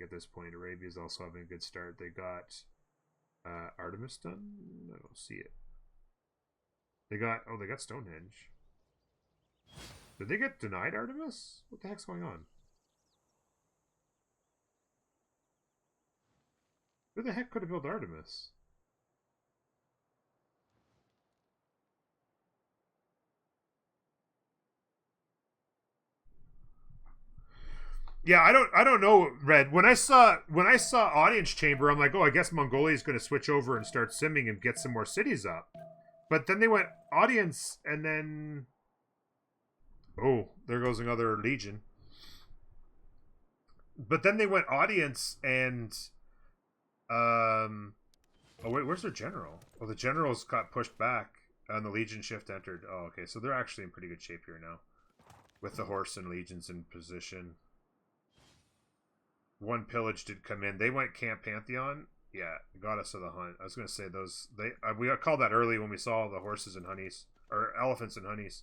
At this point, Arabia's also having a good start. They got Artemis done. I don't see it. They got Stonehenge. Did they get denied Artemis? What the heck's going on? Who the heck could have built Artemis? Yeah, I don't know, Red. When I saw Audience Chamber, I'm like, oh, I guess Mongolia is going to switch over and start simming and get some more cities up. But then they went Audience, and then oh, there goes another Legion. But then they went Audience and oh wait, where's their general? Well, the generals got pushed back and the Legion shift entered. Oh, okay, so they're actually in pretty good shape here now with the horse and legions in position. One pillage did come in. They went Camp Pantheon. Yeah, Goddess of the Hunt. I was gonna say those. We got called that early when we saw the horses and honeys or elephants and honeys.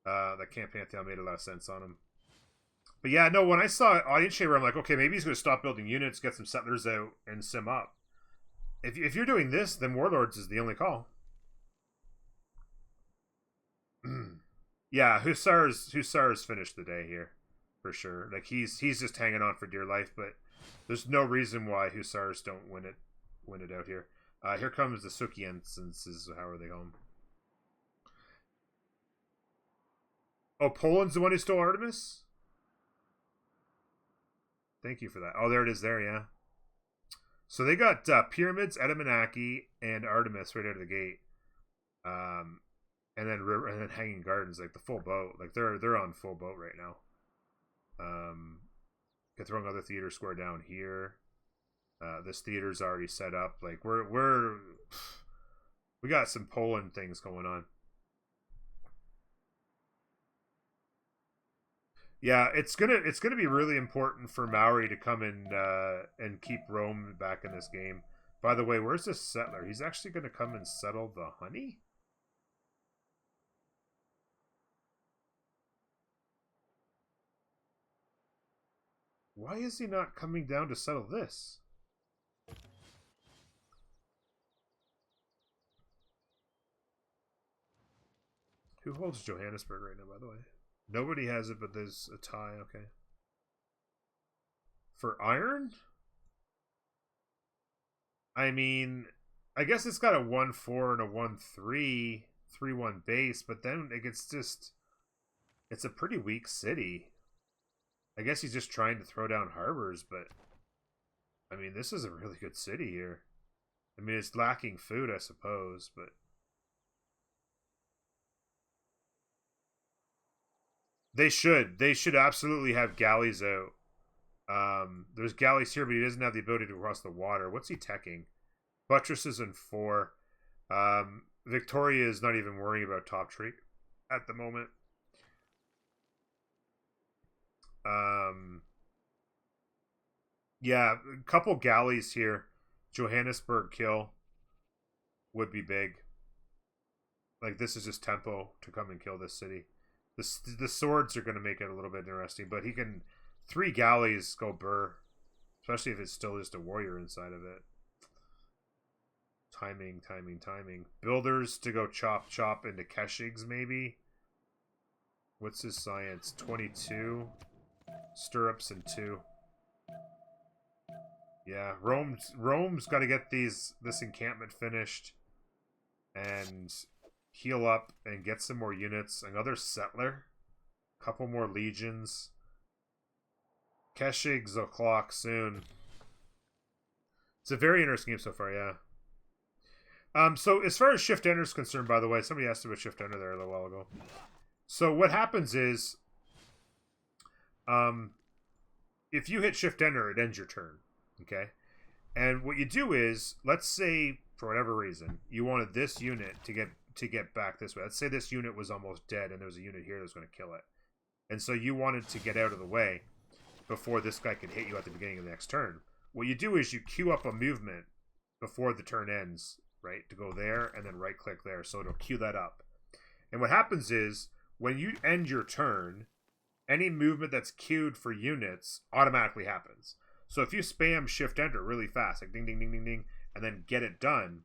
That Camp Pantheon made a lot of sense on them. But yeah, no. When I saw Audience Chamber, I'm like, okay, maybe he's gonna stop building units, get some settlers out, and sim up. If you're doing this, then Warlords is the only call. Yeah, Hussars finished the day here. For sure. Like he's just hanging on for dear life, but there's no reason why Hussars don't win it out here. Here comes the Sukienses. How are they home? Oh, Poland's the one who stole Artemis? Thank you for that. Oh, there it is there, yeah. So they got Pyramids, Edamanaki, and Artemis right out of the gate. And then Hanging Gardens, like the full boat. Like they're on full boat right now. Throwing other theater square down here. This theater's already set up. Like we got some Poland things going on. Yeah, it's gonna be really important for Maori to come and keep Rome back in this game. By the way, where's this settler? He's actually gonna come and settle the honey? Why is he not coming down to settle this? Who holds Johannesburg right now, by the way? Nobody has it, but there's a tie. Okay. For iron? I mean, I guess it's got a 1-4 and a 1-3, 3-1 base, but then it gets just... It's a pretty weak city. I guess he's just trying to throw down harbors, but... I mean, this is a really good city here. I mean, it's lacking food, I suppose, but... They should. They should absolutely have galleys out. There's galleys here, but he doesn't have the ability to cross the water. What's he teching? Buttresses and 4. Victoria is not even worrying about top tree at the moment. Yeah, a couple galleys here. Johannesburg kill would be big. Like, this is just tempo to come and kill this city. The swords are going to make it a little bit interesting, but he can 3 galleys go burr, especially if it's still just a warrior inside of it. Timing. Builders to go chop into Keshigs, maybe. What's his science? 22. Stirrups and 2. Yeah, Rome's got to get this encampment finished and heal up and get some more units. Another settler. Couple more legions. Keshigs o'clock soon. It's a very interesting game so far, yeah. So as far as Shift Enter is concerned, by the way, somebody asked about Shift Enter there a little while ago. So what happens is, if you hit Shift Enter, it ends your turn. Okay? And what you do is, let's say, for whatever reason, you wanted this unit to get back this way. Let's say this unit was almost dead and there was a unit here that was going to kill it. And so you wanted to get out of the way before this guy could hit you at the beginning of the next turn. What you do is you queue up a movement before the turn ends, right? To go there and then right click there. So it'll queue that up. And what happens is, when you end your turn, any movement that's queued for units automatically happens. So if you spam shift enter really fast, like ding ding ding ding ding, and then get it done,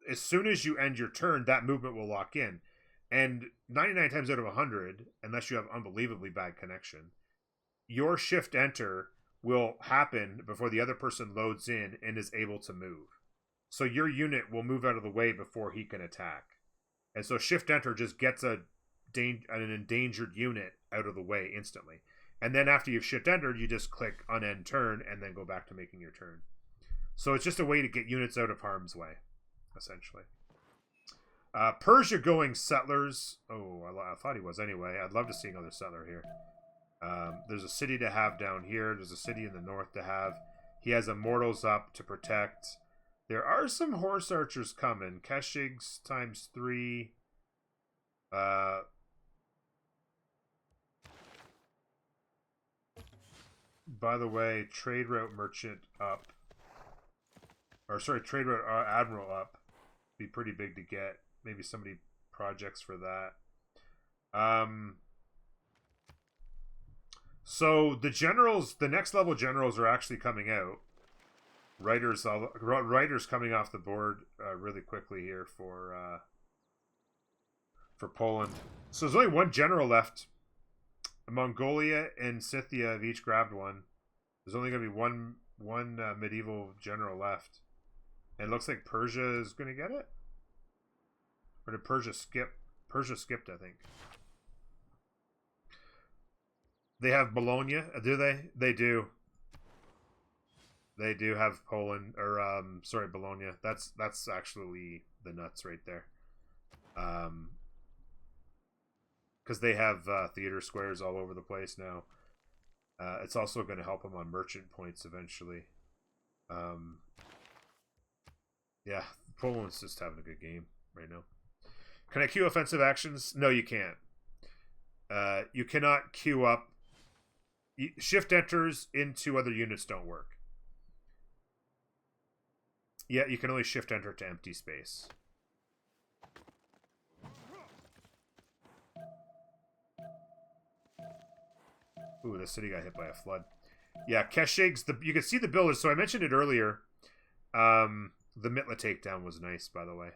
as soon as you end your turn, that movement will lock in. And 99 times out of 100, unless you have unbelievably bad connection, your shift enter will happen before the other person loads in and is able to move. So your unit will move out of the way before he can attack. And so shift enter just gets an endangered unit out of the way instantly. And then after you've shift entered, you just click unend turn and then go back to making your turn. So it's just a way to get units out of harm's way, essentially. Persia going settlers. Oh, I thought he was anyway. I'd love to see another settler here. There's a city to have down here. There's a city in the north to have. He has immortals up to protect. There are some horse archers coming. Keshigs times 3. By the way, trade route merchant up. Or sorry, trade route admiral up. Be pretty big to get. Maybe somebody projects for that. So the generals, the next level generals are actually coming out. Writers coming off the board really quickly here for Poland. So there's only one general left. Mongolia and Scythia have each grabbed one. There's only going to be one medieval general left. And it looks like Persia is going to get it. Or did Persia skip? Persia skipped, I think. They have Bologna, do they? They do. They do have Poland, or sorry, Bologna. That's actually the nuts right there. Because they have theater squares all over the place now. It's also going to help them on merchant points eventually. Yeah, Poland's just having a good game right now. Can I queue offensive actions? No, you can't. You cannot queue up. Shift enters into other units don't work. Yeah, you can only shift enter to empty space. Ooh, the city got hit by a flood. Yeah, Keshigs, you can see the builders. So I mentioned it earlier. The Mitla takedown was nice, by the way.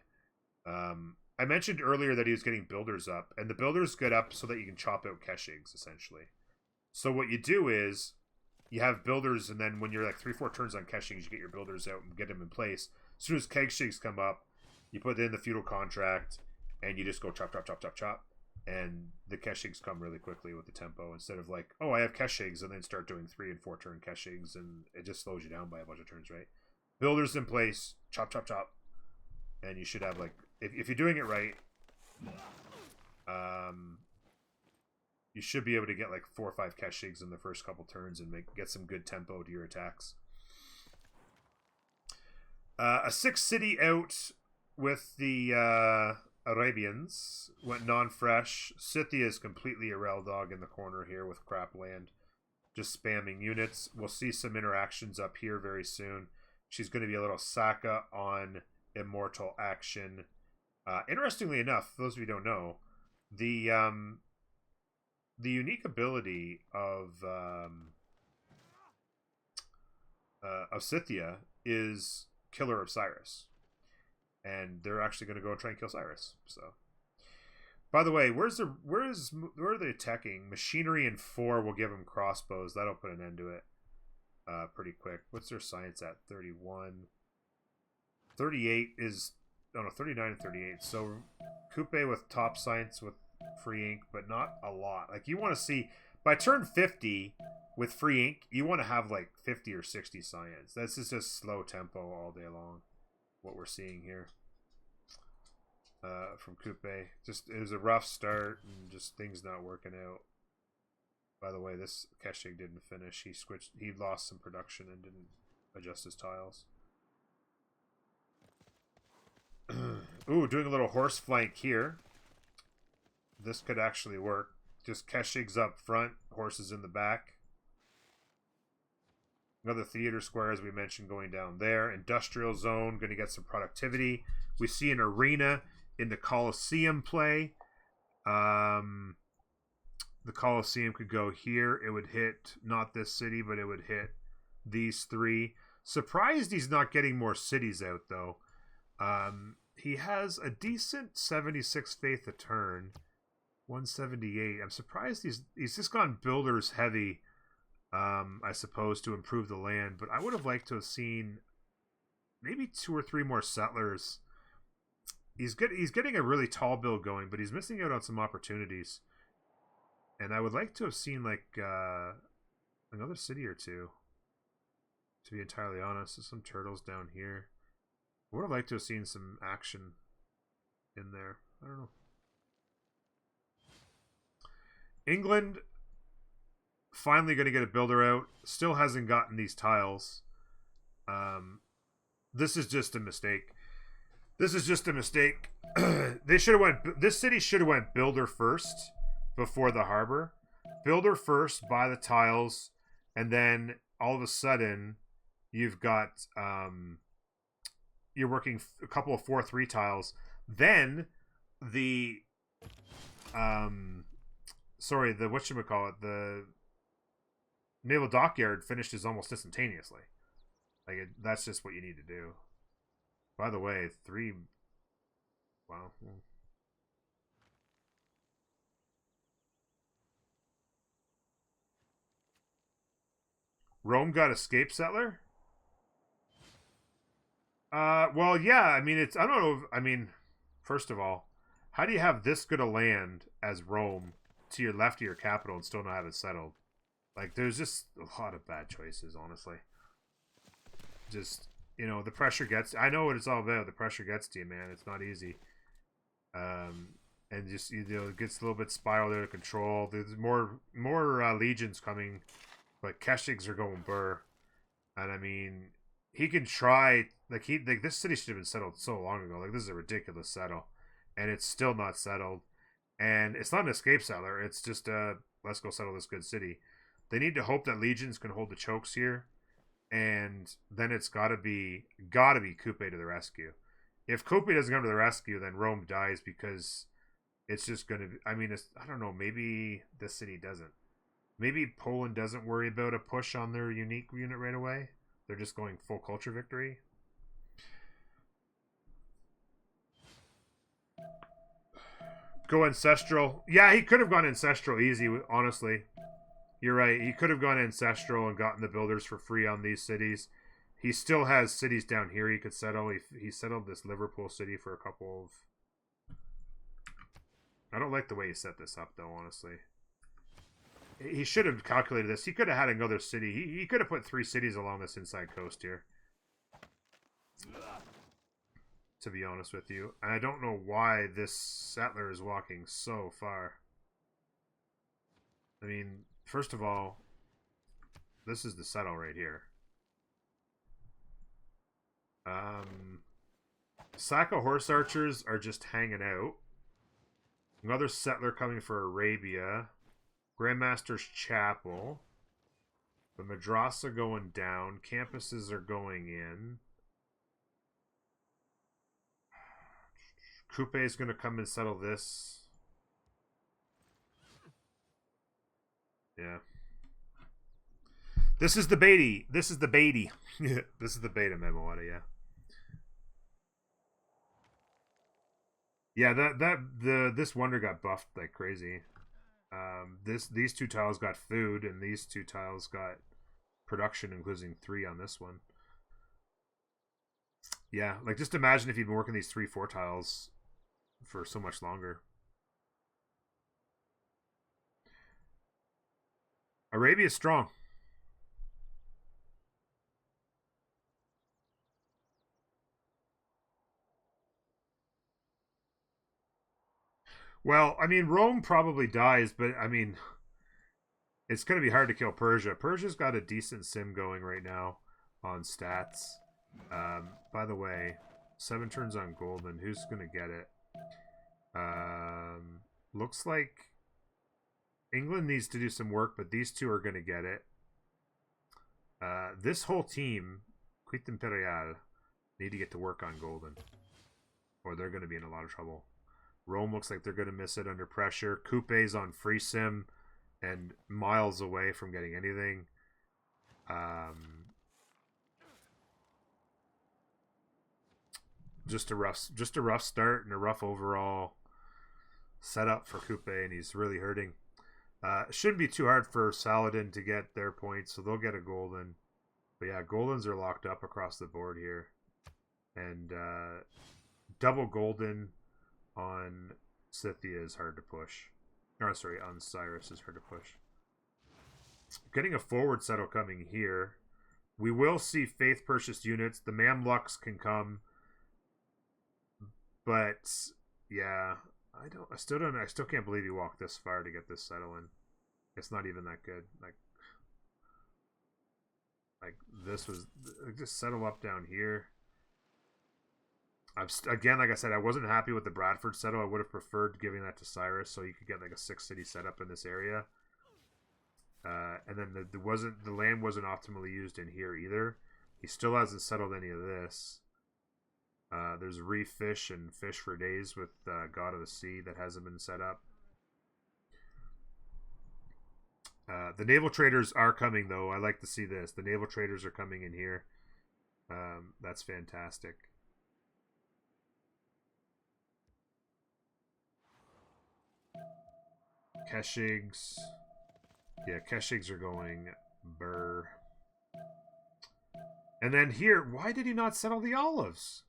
I mentioned earlier that he was getting builders up, and the builders get up so that you can chop out Keshigs, essentially. So what you do is you have builders, and then when you're like 3-4 turns on Keshigs, you get your builders out and get them in place. As soon as Keshigs come up, you put in the feudal contract, and you just go chop, chop, chop, chop, chop. And the Keshigs come really quickly with the tempo, instead of like, oh, I have Keshigs, and then start doing 3 and 4 turn Keshigs, and it just slows you down by a bunch of turns, right? Builders in place, chop, chop, chop. And you should have like, if you're doing it right, you should be able to get like 4 or 5 Keshigs in the first couple turns and get some good tempo to your attacks. A 6th city out with the Arabians went non-fresh. Scythia is completely a rail dog in the corner here with crap land, just spamming units. We'll see some interactions up here very soon. She's going to be a little Saka on immortal action. Interestingly enough, those of you who don't know, the unique ability of Scythia is Killer of Cyrus, and they're actually going to go and try and kill Cyrus. So, by the way, where are they attacking? Machinery in 4 will give them crossbows. That'll put an end to it pretty quick. What's their science at? 31. 38 is, oh no, 39 and 38. So Cuite with top science with free ink, but not a lot. Like, you want to see by turn 50 with free ink, you want to have like 50 or 60 science. This is just slow tempo all day long, what we're seeing here from Cuite. Just, it was a rough start and just things not working out. By the way, this Keshig didn't finish. He lost some production and didn't adjust his tiles. Ooh, doing a little horse flank here. This could actually work. Just Keshigs up front, horses in the back. Another theater square, as we mentioned, going down there. Industrial zone, going to get some productivity. We see an arena in the Colosseum play. The Colosseum could go here. It would hit, not this city, but it would hit these three. Surprised he's not getting more cities out, though. He has a decent 76 faith a turn. 178. I'm surprised he's just gone builders heavy, I suppose, to improve the land. But I would have liked to have seen maybe 2 or 3 more settlers. He's getting a really tall build going, but he's missing out on some opportunities. And I would like to have seen like another city or two. To be entirely honest, there's some turtles down here. I would have liked to have seen some action in there. I don't know. England finally going to get a builder out. Still hasn't gotten these tiles. This is just a mistake. This is just a mistake. They should have went. This city should have went builder first before the harbor. Builder first, buy the tiles, and then all of a sudden, you've got you're working a couple of 4-3 tiles. Then the the whatchamacallit, the naval dockyard finishes almost instantaneously. Like that's just what you need to do. By the way, 3. Wow. Rome got escape settler? Well, yeah. I mean, it's. I don't know. I mean, first of all, how do you have this good a land as Rome to your left of your capital and still not have it settled? Like, there's just a lot of bad choices, honestly. Just, you know, the pressure gets. I know what it's all about. The pressure gets to you, man. It's not easy. And just, you know, it gets a little bit spiraled out of control. There's more legions coming, but Keshigs are going burr. And I mean, he can try. Like this city should have been settled so long ago. Like, this is a ridiculous settle, and it's still not settled. And it's not an escape settler. It's just let's go settle this good city. They need to hope that legions can hold the chokes here, and then it's gotta be Cuite to the rescue. If Cuite doesn't come to the rescue, then Rome dies, because it's just gonna be. I mean, I don't know. Maybe this city doesn't. Maybe Poland doesn't worry about a push on their unique unit right away. They're just going full culture victory. Go ancestral. Yeah, he could have gone ancestral easy, honestly. You're right. He could have gone ancestral and gotten the builders for free on these cities. He still has cities down here he could settle. He settled this Liverpool city for a couple of... I don't like the way he set this up, though, honestly. He should have calculated this. He could have had another city. He could have put 3 cities along this inside coast here. To be honest with you. And I don't know why this settler is walking so far. I mean, first of all, this is the settle right here. Saka horse archers are just hanging out. Another settler coming for Arabia. Grandmaster's Chapel. The Madrasa going down. Campuses are going in. Coupe is going to come and settle this. Yeah. This is the Beatty. This is the Beatty. This is the beta memo, yeah. Yeah, this wonder got buffed like crazy. These 2 tiles got food, and these 2 tiles got production, including 3 on this one. Yeah, like just imagine if you've been working these 3-4 tiles for so much longer. Arabia's strong. Well, I mean, Rome probably dies, but I mean, it's going to be hard to kill Persia. Persia's got a decent sim going right now on stats. By the way, 7 turns on golden. Who's going to get it? Looks like England needs to do some work, but these 2 are going to get it. This whole team, Cuite Imperial, need to get to work on golden, or they're going to be in a lot of trouble. Rome looks like they're going to miss it under pressure. Coupe's on free sim and miles away from getting anything. just a rough start and a rough overall setup for Cuite, and he's really hurting. It shouldn't be too hard for Saladin to get their points, so they'll get a golden. But yeah, goldens are locked up across the board here, and double golden on Scythia is hard to push. Oh, sorry, on Cyrus is hard to push. Getting a forward settle coming here. We will see faith purchased units. The Mamluks can come, but yeah, I still can't believe he walked this far to get this settle in. It's not even that good. Like this was just settle up down here. Again, like I said, I wasn't happy with the Bradford settle. I would have preferred giving that to Cyrus so you could get like a 6-city setup in this area. And then the land wasn't optimally used in here either. He still hasn't settled any of this. There's reef fish and fish for days with God of the Sea that hasn't been set up. The naval traders are coming though. I like to see this. The naval traders are coming in here. That's fantastic. Keshigs. Yeah, Keshigs are going burr. And then here, why did he not settle the olives?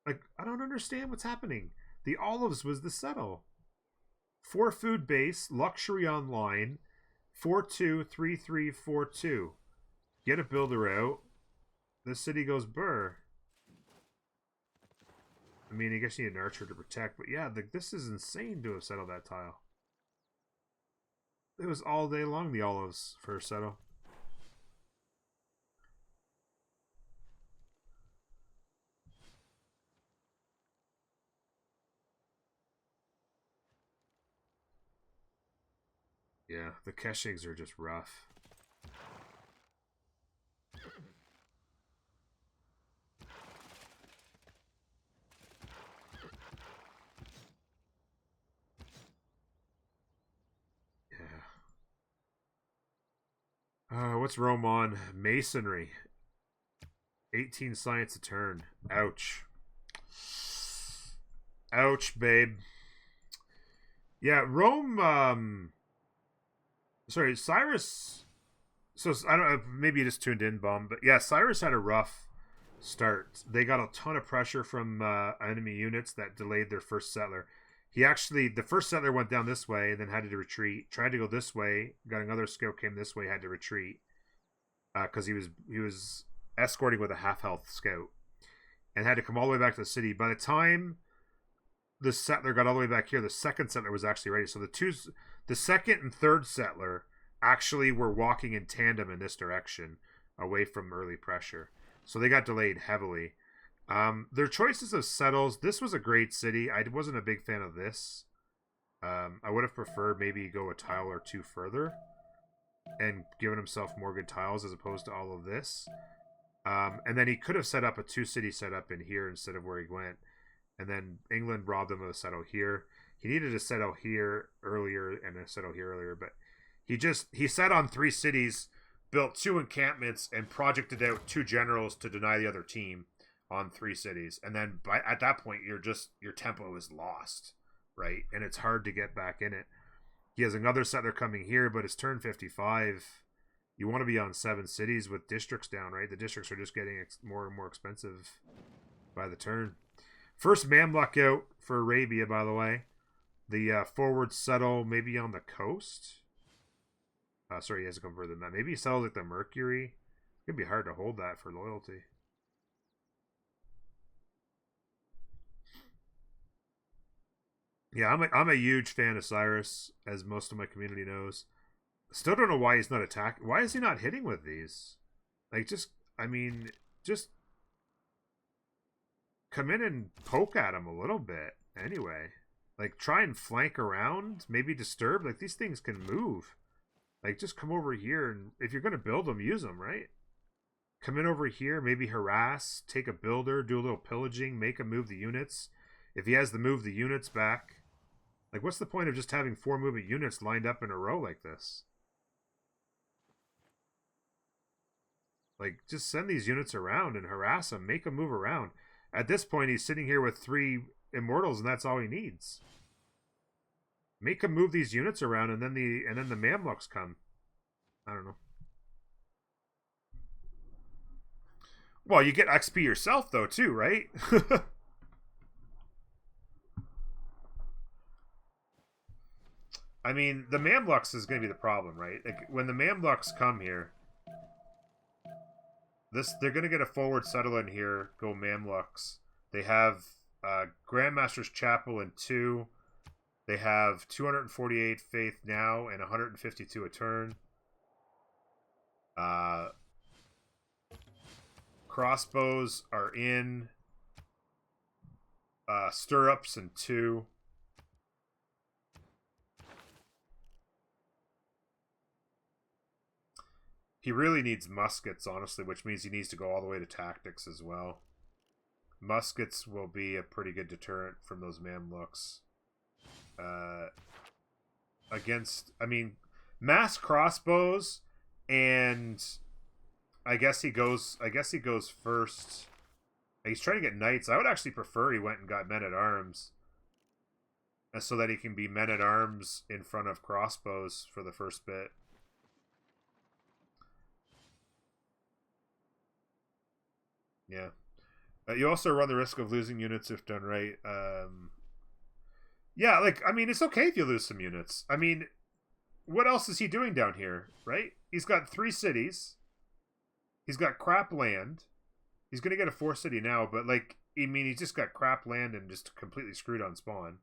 Like, I don't understand what's happening. The olives was the settle. 4 food base, luxury online, 4-2, 3-3, 4-2. Get a builder out. This city goes burr. I mean, I guess you need an archer to protect, but yeah, this is insane to have settled that tile. It was all day long, the olives for a settle. Yeah, the Keshigs are just rough. What's Rome on? Masonry. 18 science a turn. Ouch. Ouch, babe. Yeah, Rome, sorry, Cyrus. So, I don't know, maybe you just tuned in, Bum. But yeah, Cyrus had a rough start. They got a ton of pressure from enemy units that delayed their first settler. The first settler went down this way and then had to retreat. Tried to go this way. Got another scout came this way, had to retreat. Because he was escorting with a half-health scout. And had to come all the way back to the city. By the time the settler got all the way back here, the second settler was actually ready. So the second and third settler actually were walking in tandem in this direction, away from early pressure. So they got delayed heavily. Their choices of settles, this was a great city. I wasn't a big fan of this. I would have preferred maybe go a tile or two further and given himself more good tiles as opposed to all of this. And then he could have set up a 2-city setup in here instead of where he went. And then England robbed him of a settle here. He needed a settle here earlier and a settle here earlier, but he sat on 3 cities, built 2 encampments, and projected out 2 generals to deny the other team on 3 cities. And then at that point, your tempo is lost, right? And it's hard to get back in it. He has another settler coming here, but it's turn 55. You want to be on 7 cities with districts down, right? The districts are just getting more and more expensive by the turn. First Mamluk out for Arabia, by the way. The forward settle maybe on the coast. Sorry, he hasn't come further than that. Maybe he settles like the Mercury. It's going to be hard to hold that for loyalty. Yeah, I'm a huge fan of Cyrus, as most of my community knows. Still don't know why he's not attacking. Why is he not hitting with these? Like, just come in and poke at him a little bit. Anyway, like, try and flank around, maybe disturb. Like, these things can move. Like, just come over here, and if you're going to build them, use them, right? Come in over here, maybe harass, take a builder, do a little pillaging, make him move the units. If he has to move the units back, like, what's the point of just having 4 moving units lined up in a row like this? Like, just send these units around and harass them, make them move around. At this point, he's sitting here with 3 immortals, and that's all he needs. Make him move these units around, and then the Mamluks come. I don't know. Well, you get XP yourself, though, too, right? I mean, the Mamluks is going to be the problem, right? Like, when the Mamluks come here, they're going to get a forward settle in here, go Mamluks. They have Grandmaster's Chapel in 2. They have 248 faith now and 152 a turn. Crossbows are in. Stirrups in 2. He really needs muskets, honestly, which means he needs to go all the way to tactics as well. Muskets will be a pretty good deterrent from those Mamluks. Against, I mean, mass crossbows, and I guess he goes first. He's trying to get knights. I would actually prefer he went and got men-at-arms, so that he can be men-at-arms in front of crossbows for the first bit. Yeah. You also run the risk of losing units if done right. Yeah, like, I mean, it's okay if you lose some units. I mean, what else is he doing down here, right? He's got 3 cities. He's got crap land. He's going to get a 4th city now, but, like, I mean, he's just got crap land and just completely screwed on spawn.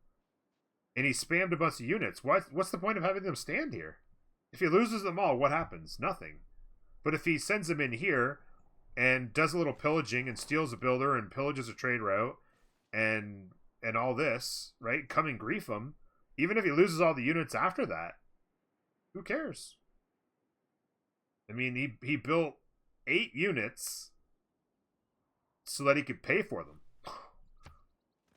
And he spammed a bunch of units. What's the point of having them stand here? If he loses them all, what happens? Nothing. But if he sends them in here and does a little pillaging and steals a builder and pillages a trade route and all this, right? Come and grief him. Even if he loses all the units after that, who cares? I mean, he built 8 units so that he could pay for them.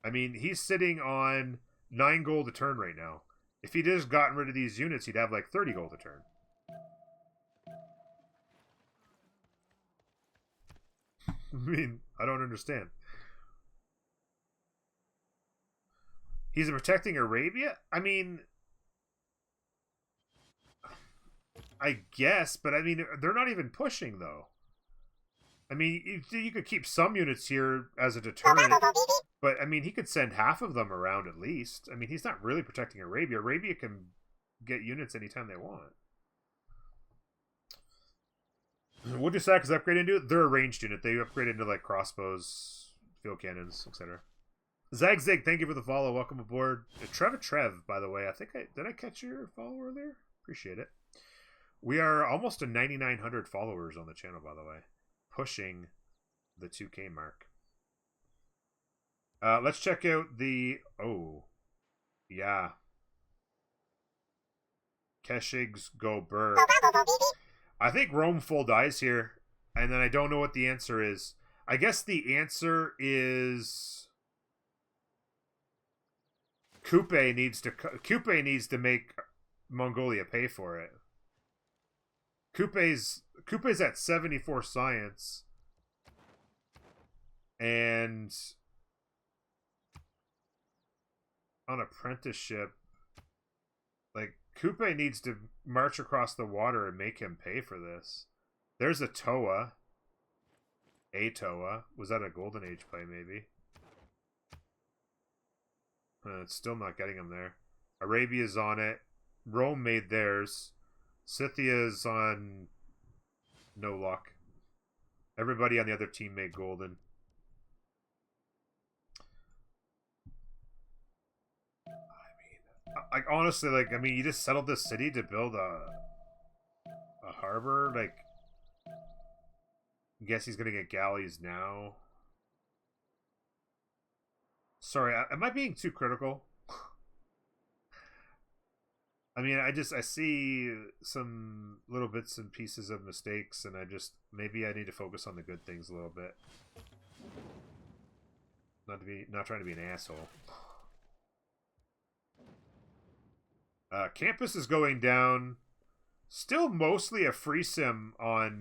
I mean, he's sitting on 9 gold a turn right now. If he'd just gotten rid of these units, he'd have like 30 gold a turn. I mean, I don't understand. He's protecting Arabia? I mean, I guess, but I mean, they're not even pushing, though. I mean, you could keep some units here as a deterrent, but I mean, he could send half of them around at least. I mean, he's not really protecting Arabia. Arabia can get units anytime they want. What do Sackers upgrade into? They're a ranged unit. They upgrade into like crossbows, field cannons, etc. Zag, thank you for the follow. Welcome aboard. Trev, by the way. Did I catch your follower there? Appreciate it. We are almost to 9,900 followers on the channel, by the way. Pushing the 2K mark. Let's check out the... Oh. Yeah. Keshigs go Burr. I think Rome full dies here, and then I don't know what the answer is. I guess the answer is Cuite needs to make Mongolia pay for it. Coupe's at 74 science, and on apprenticeship, like, Cuite needs to march across the water and make him pay for this. There's a Toa. Was that a Golden Age play, maybe? It's still not getting him there. Arabia's on it. Rome made theirs. Scythia's on no luck. Everybody on the other team made golden. Like, honestly, like, I mean, you just settled this city to build a harbor. Like, I guess he's gonna get galleys now. Sorry, am I being too critical? I mean, I see some little bits and pieces of mistakes, and maybe I need to focus on the good things a little bit. Not trying to be an asshole. Campus is going down. Still mostly a free sim on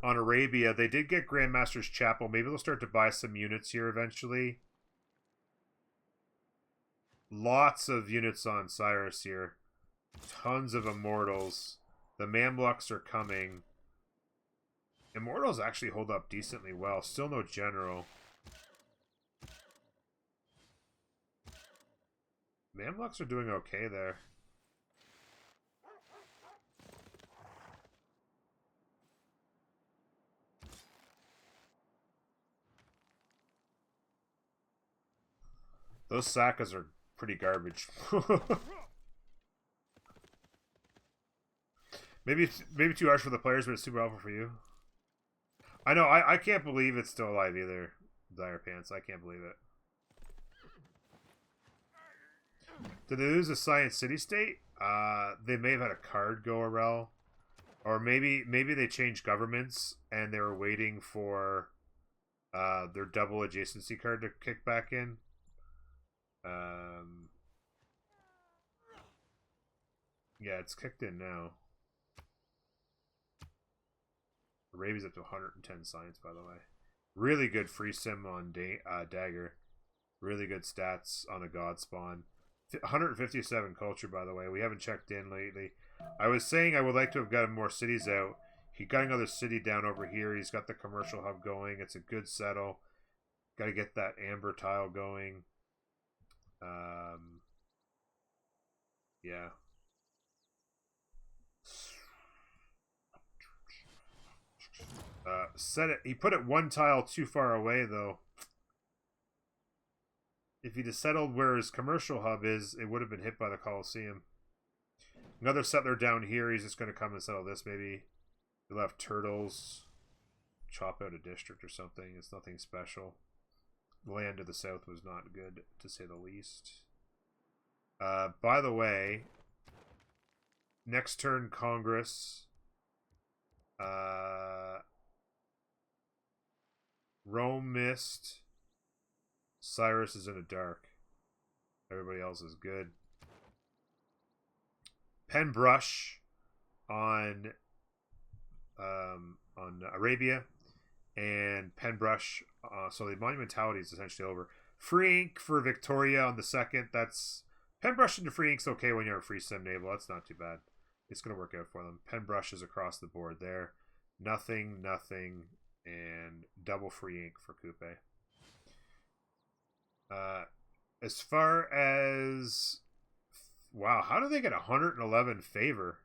on Arabia. They did get Grandmaster's Chapel. Maybe they'll start to buy some units here eventually. Lots of units on Cyrus here. Tons of Immortals. The Mamluks are coming. Immortals actually hold up decently well. Still no General. Mamluks are doing okay there. Those Sakas are pretty garbage. maybe too harsh for the players, but it's super helpful for you. I know, I can't believe it's still alive either. Dire Pants, I can't believe it. Did they lose a Science City State? They may have had a card go around. Or maybe they changed governments and they were waiting for their double adjacency card to kick back in. Yeah, it's kicked in now. Arabia's up to 110 science, by the way. Really good free sim on Dagger. Really good stats on a God Spawn. 157 culture, by the way. We haven't checked in lately. I was saying I would like to have gotten more cities out. He got another city down over here. He's got the commercial hub going. It's a good settle. Got to get that amber tile going. Yeah. Set it. He put it one tile too far away, though. If he'd have settled where his commercial hub is, it would have been hit by the Coliseum. Another settler down here. He's just going to come and settle this, maybe. He left turtles. Chop out a district or something. It's nothing special. The land to the south was not good, to say the least. By the way, next turn, Congress. Rome missed. Cyrus is in a dark. Everybody else is good. Pen Brush on Arabia, and Pen Brush. So the monumentality is essentially over. Free Ink for Victoria on the second. That's Pen Brush into Free Ink's okay when you're a free sim naval. That's not too bad. It's gonna work out for them. Pen Brush is across the board there. Nothing, and double Free Ink for Cuite. As far as wow, how do they get 111 favor?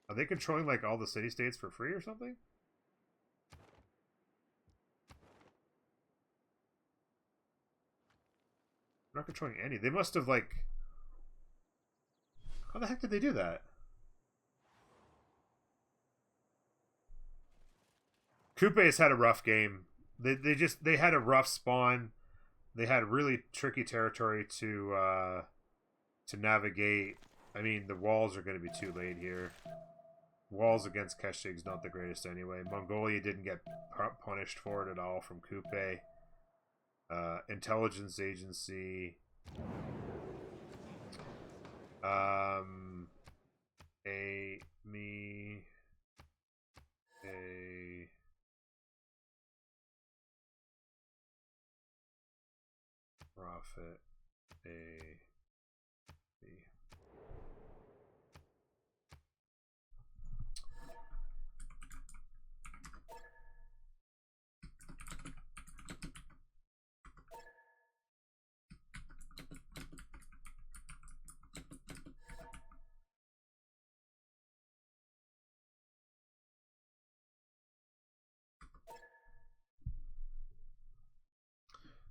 Are they controlling like all the city states for free or something? They're not controlling any. They must have like. How the heck did they do that? Coupe's had a rough game. They had a rough spawn. They had really tricky territory to navigate. I mean, the walls are going to be too late here. Walls against Keshig's not the greatest anyway. Mongolia didn't get punished for it at all from Cuite. Intelligence Agency. Profit.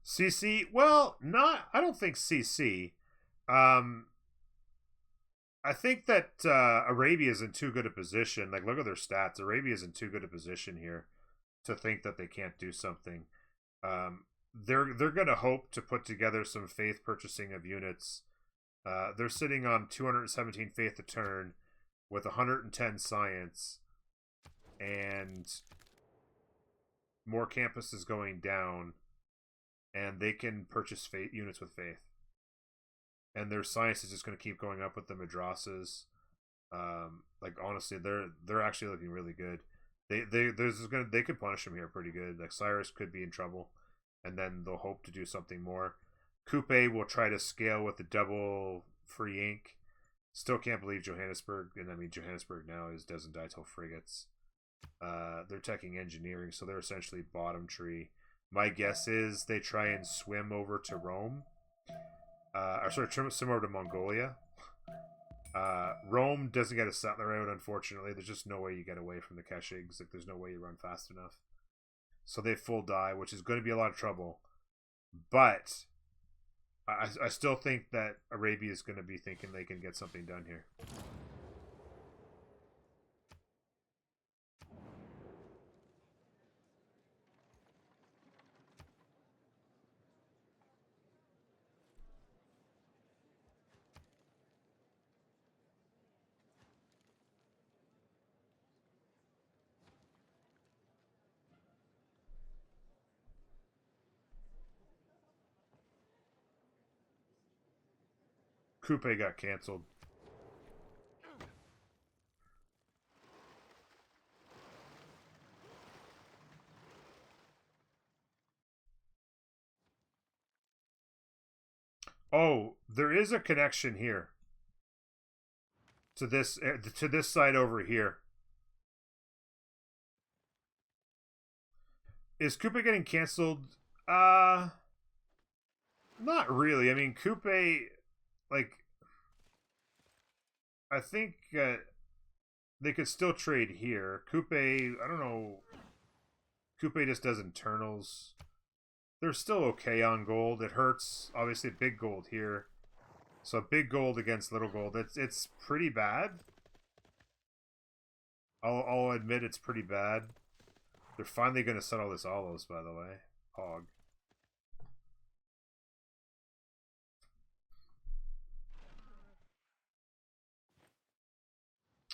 CC, well, not. I don't think CC. I think that Arabia is in too good a position. Like, look at their stats. Arabia is in too good a position here to think that they can't do something. They're going to hope to put together some faith purchasing of units. They're sitting on 217 faith a turn with 110 science, and more campuses going down. And they can purchase units with faith. And their science is just going to keep going up with the madrasas. Like, honestly, they're actually looking really good. They could punish him here pretty good. Like Cyrus could be in trouble, and then they'll hope to do something more. Cuite will try to scale with the double free ink. Still can't believe Johannesburg, and I mean Johannesburg now doesn't die till frigates. They're teching engineering, so they're essentially bottom tree. My guess is they try and swim over to Rome. Or sorry, swim over to Mongolia. Rome doesn't get a settler out, unfortunately. There's just no way you get away from the Keshigs. Like, there's no way you run fast enough. So they full die, which is going to be a lot of trouble. But I still think that Arabia is going to be thinking they can get something done here. Cuite got canceled. Oh, there is a connection here to this side over here. Is Cuite getting canceled? Not really. I mean, Cuite, like, I think they could still trade here. Cuite, I don't know. Cuite just does internals. They're still okay on gold. It hurts. Obviously, big gold here. So big gold against little gold. It's pretty bad. I'll admit it's pretty bad. They're finally going to settle this Olos, by the way. Hog.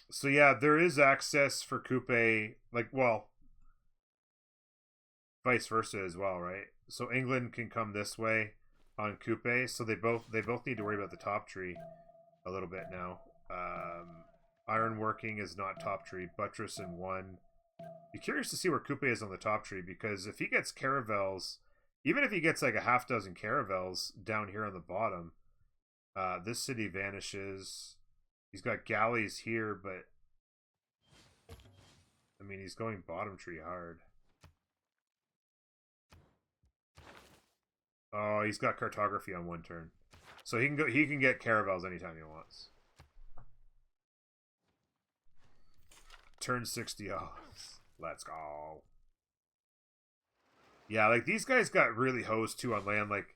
So yeah, there is access for Cuite. Like, well, vice versa as well, right? So England can come this way on Cuite. So they both need to worry about the top tree a little bit now. Ironworking is not top tree. Buttress in 1. Be curious to see where Cuite is on the top tree, because if he gets caravels, even if he gets like a half dozen caravels down here on the bottom, this city vanishes. He's got galleys here, but I mean, he's going bottom tree hard. Oh, he's got cartography on 1 turn, so he can go. He can get caravels anytime he wants. Turn 60. Oh, let's go. Yeah, like these guys got really hosed too on land. Like,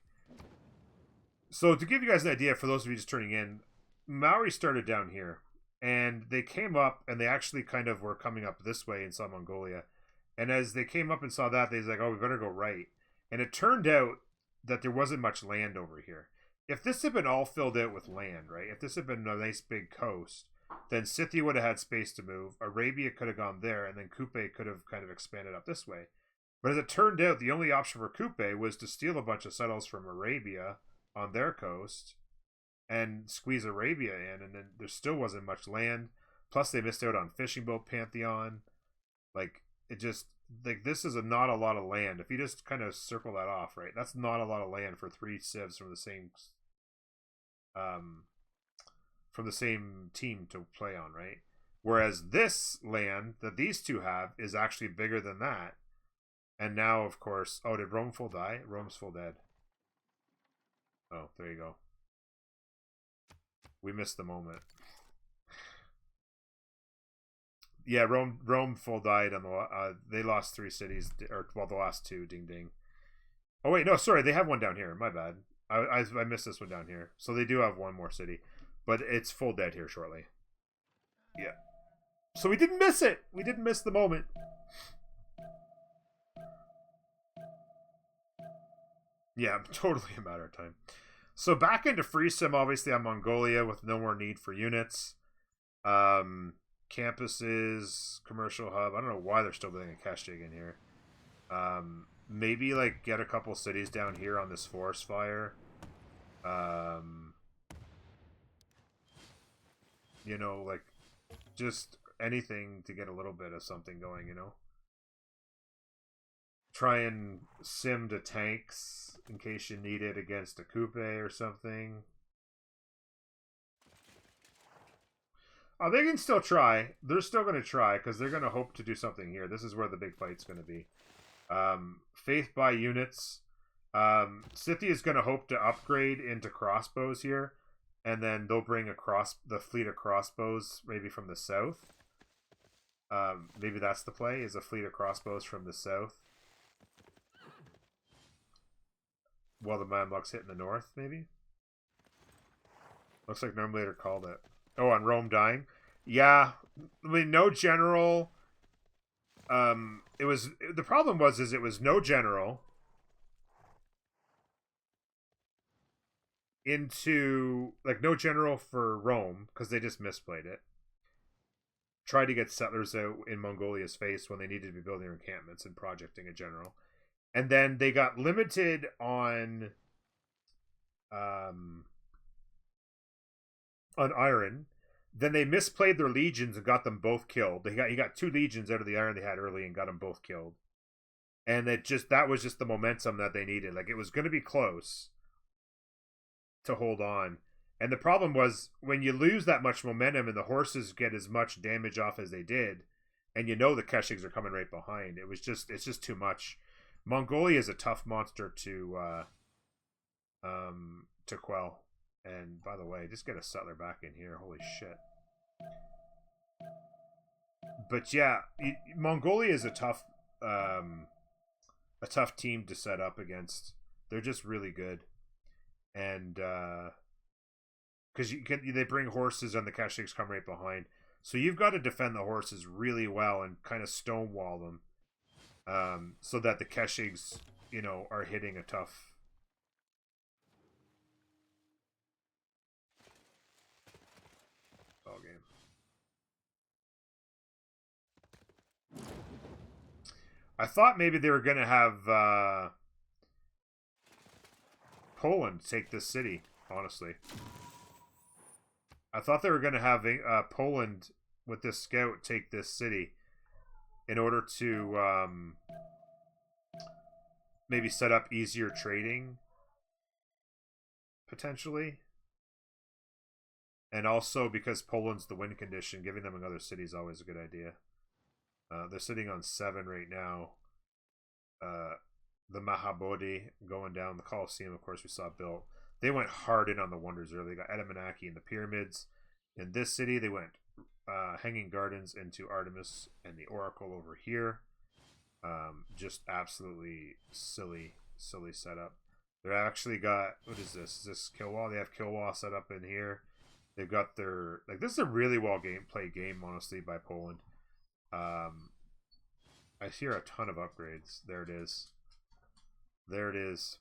so to give you guys an idea, for those of you just turning in, Maori started down here, and they came up, and they actually kind of were coming up this way and saw Mongolia. And as they came up and saw that, they was like, "Oh, we better go right." And it turned out that there wasn't much land over here. If this had been all filled out with land, right? If this had been a nice big coast, then Scythia would have had space to move. Arabia could have gone there, and then Cuite could have kind of expanded up this way. But as it turned out, the only option for Cuite was to steal a bunch of settles from Arabia on their coast and squeeze Arabia in, and then there still wasn't much land. Plus, they missed out on fishing boat pantheon. Like, it just, like, this is not a lot of land. If you just kind of circle that off, right, that's not a lot of land for 3 civs from the same team to play on, right? Whereas this land that these two have is actually bigger than that. And now, of course, oh, did Rome full die? Rome's full dead. Oh, there you go. We missed the moment. Yeah, Rome full died on the. They lost 3 cities, or well, the last 2. Ding ding. Oh wait, no, sorry, they have one down here. My bad. I missed this one down here. So they do have one more city, but it's full dead here shortly. Yeah. So we didn't miss it. We didn't miss the moment. Yeah, totally a matter of time. So back into free sim, obviously on Mongolia with no more need for units. Campuses, commercial hub. I don't know why they're still building a cash dig in here. Maybe like get a couple cities down here on this forest fire. You know, like just anything to get a little bit of something going, you know. Try and sim to tanks in case you need it against a Cuite or something. Oh, they can still try. They're still going to try because they're going to hope to do something here. This is where the big fight's going to be. Faith by units. Scythia is going to hope to upgrade into crossbows here, and then they'll bring the fleet of crossbows maybe from the south. Maybe that's the play, is a fleet of crossbows from the south. While the Mamluks hit in the north, maybe? Looks like Normalator called it. Oh, on Rome dying? Yeah. I mean, no general. The problem was it was no general into, like, no general for Rome, because they just misplayed it. Tried to get settlers out in Mongolia's face when they needed to be building encampments and projecting a general. And then they got limited on iron. Then they misplayed their legions and got them both killed. He got 2 legions out of the iron they had early and got them both killed. And that was just the momentum that they needed. Like, it was going to be close to hold on. And the problem was, when you lose that much momentum and the horses get as much damage off as they did, and you know the Keshigs are coming right behind, it's just too much. Mongolia is a tough monster to quell. And by the way, just get a settler back in here. Holy shit. But yeah, Mongolia is a tough team to set up against. They're just really good. And because they bring horses and the Keshigs come right behind. So you've got to defend the horses really well and kind of stonewall them. So that the Keshigs, you know, are hitting a tough ball game. I thought maybe they were going to have Poland take this city, honestly. I thought they were going to have Poland with this scout take this city in order to maybe set up easier trading, potentially. And also because Poland's the win condition, giving them another city is always a good idea. They're sitting on 7 right now. The Mahabodhi going down. The Colosseum, of course, we saw built. They went hard in on the wonders early. They got Edamanaki in the pyramids. In this city, they went Hanging Gardens into Artemis and the Oracle over here. Just absolutely silly setup. They're actually got, what is this? Is this Kilwa? They have Kilwa set up in here. They've got their, like, this is a really well played game, honestly, by Poland. I hear a ton of upgrades. There it is. There it is.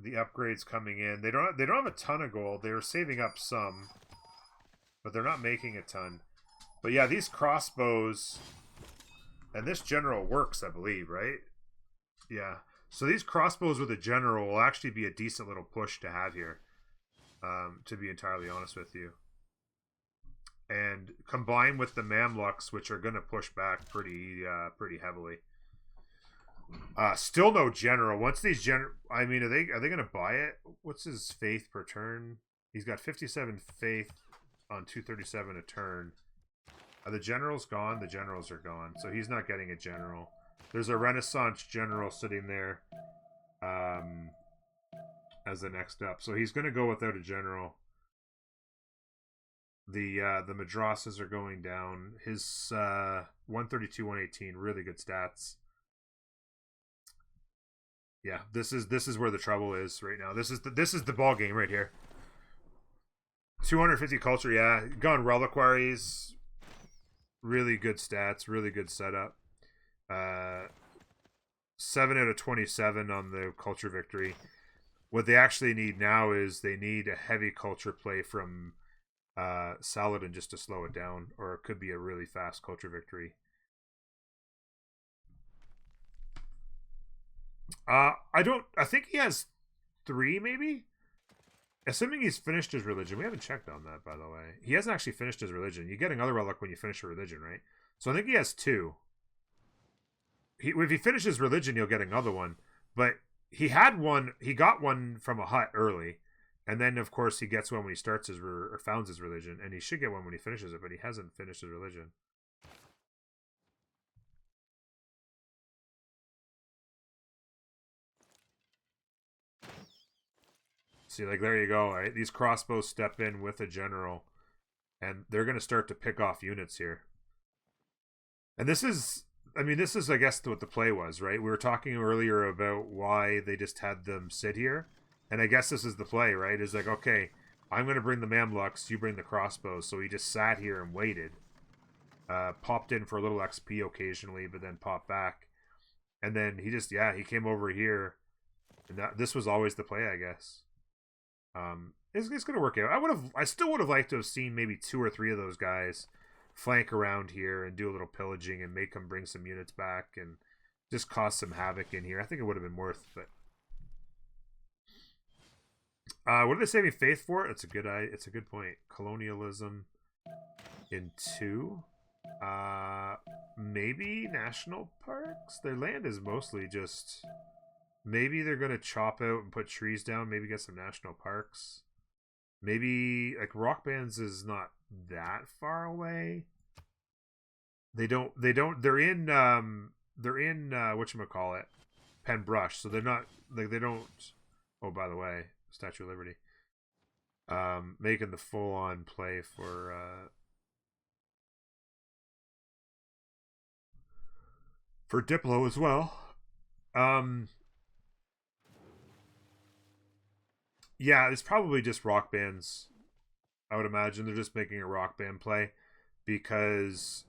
The upgrades coming in. They don't have a ton of gold. They were saving up some, but they're not making a ton. But yeah, these crossbows and this general works, I believe, right? Yeah. So these crossbows with a general will actually be a decent little push to have here. To be entirely honest with you. And combined with the Mamluks, which are going to push back pretty heavily. Still no general. Once these I mean, are they going to buy it? What's his faith per turn? He's got 57 faith on 237 a turn. Are the generals gone? The generals are gone. So he's not getting a general. There's a Renaissance general sitting there as the next up. So he's going to go without a general. The madrasas are going down. His 132, 118, really good stats. Yeah, this is where the trouble is right now. This is the ball game right here. 250 culture, yeah. Gone reliquaries. Really good stats, really good setup. 7 out of 27 on the culture victory. What they actually need now is they need a heavy culture play from Saladin just to slow it down, or it could be a really fast culture victory. I think he has 3 maybe. Assuming he's finished his religion. We haven't checked on that, by the way. He hasn't actually finished his religion. You get another relic when you finish a religion, right? So I think he has 2. If he finishes religion, he'll get another one. But he had one. He got one from a hut early. And then, of course, he gets one when he starts his or founds his religion. And he should get one when he finishes it, but he hasn't finished his religion. See, like, there you go, right? These crossbows step in with a general, and they're going to start to pick off units here. And this is, I mean, this is, I guess, what the play was, right? We were talking earlier about why they just had them sit here. And I guess this is the play, right? Is like, okay, I'm going to bring the Mamluks, you bring the crossbows. So he just sat here and waited. Popped in for a little XP occasionally, but then popped back. And then he just, yeah, he came over here. And this was always the play, I guess. It's going to work out. I still would have liked to have seen maybe 2 or 3 of those guys flank around here and do a little pillaging and make them bring some units back and just cause some havoc in here. I think it would have been worth it. What did they say me faith for? It's a good point. Colonialism in 2. Maybe national parks? Their land is mostly just... Maybe they're going to chop out and put trees down. Maybe get some national parks. Maybe, like, rock bands is not that far away. They're in, whatchamacallit, Penbrush. So they're not, like, they don't, oh, by the way, Statue of Liberty. Making the full-on play for Diplo as well. Yeah, it's probably just rock bands. I would imagine they're just making a rock band play because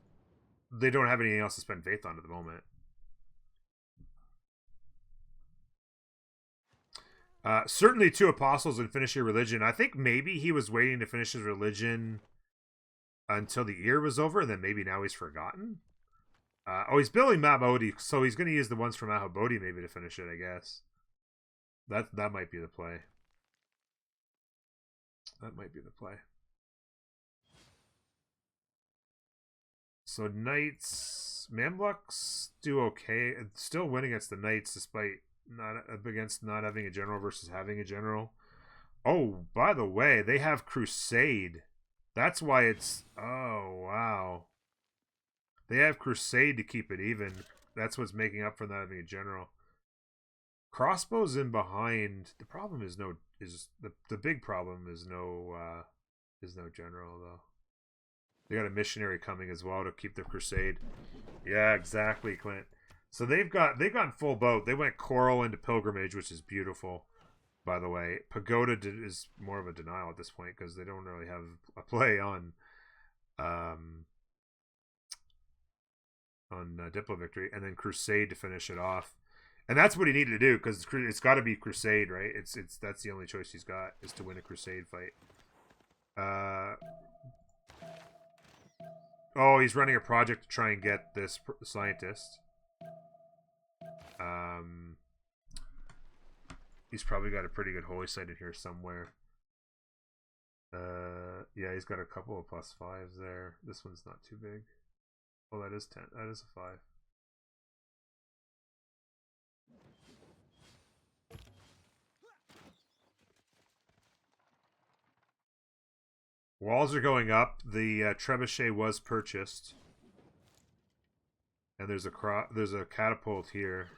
they don't have anything else to spend faith on at the moment. Certainly 2 apostles and finish your religion. I think maybe he was waiting to finish his religion until the year was over, and then maybe now he's forgotten. He's building Mahabodhi, so he's going to use the ones from Mahabodhi maybe to finish it, I guess. That might be the play. That might be the play. So Knights, Mamluks do okay. Still win against the Knights despite not having a general versus having a general. Oh, by the way, they have Crusade. That's why it's... Oh, wow. They have Crusade to keep it even. That's what's making up for not having a general. Crossbows in behind. The problem is the big problem is no general though. They got a missionary coming as well to keep the crusade. Yeah, exactly, Clint. So they've gone full boat. They went coral into pilgrimage, which is beautiful. By the way, pagoda is more of a denial at this point because they don't really have a play on Diplo victory, and then crusade to finish it off. And that's what he needed to do because it's got to be crusade, right? That's the only choice he's got is to win a crusade fight. Oh, he's running a project to try and get this scientist. He's probably got a pretty good holy site in here somewhere. Yeah, he's got a couple of +5s there. This one's not too big. Oh, that is 10. That is a 5. Walls are going up. The trebuchet was purchased, and there's a catapult here.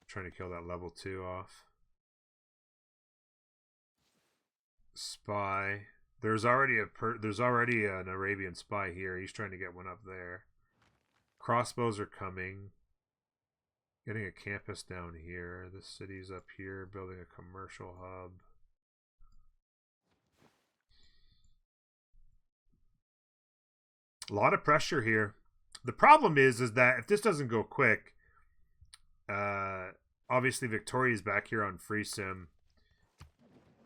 Trying to kill that level 2 off. Spy. There's already an Arabian spy here. He's trying to get one up there. Crossbows are coming. Getting a campus down here. The city's up here, building a commercial hub. A lot of pressure here. The problem is that if this doesn't go quick, obviously Victoria's back here on free sim.